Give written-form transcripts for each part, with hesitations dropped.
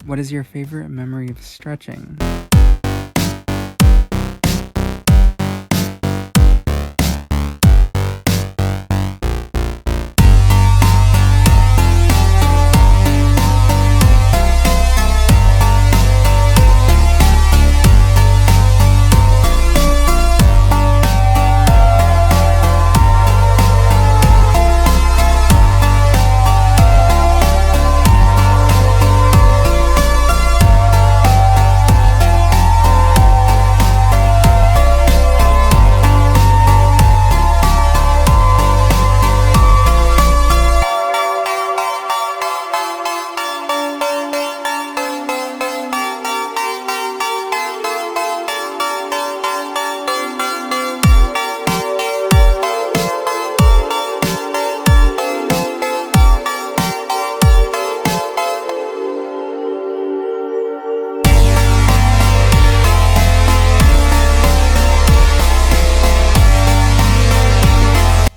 What is your favorite memory of stretching?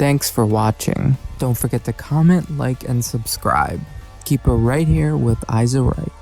Thanks for watching. Don't forget to comment, like, and subscribe. Keep it right here with Isa Right.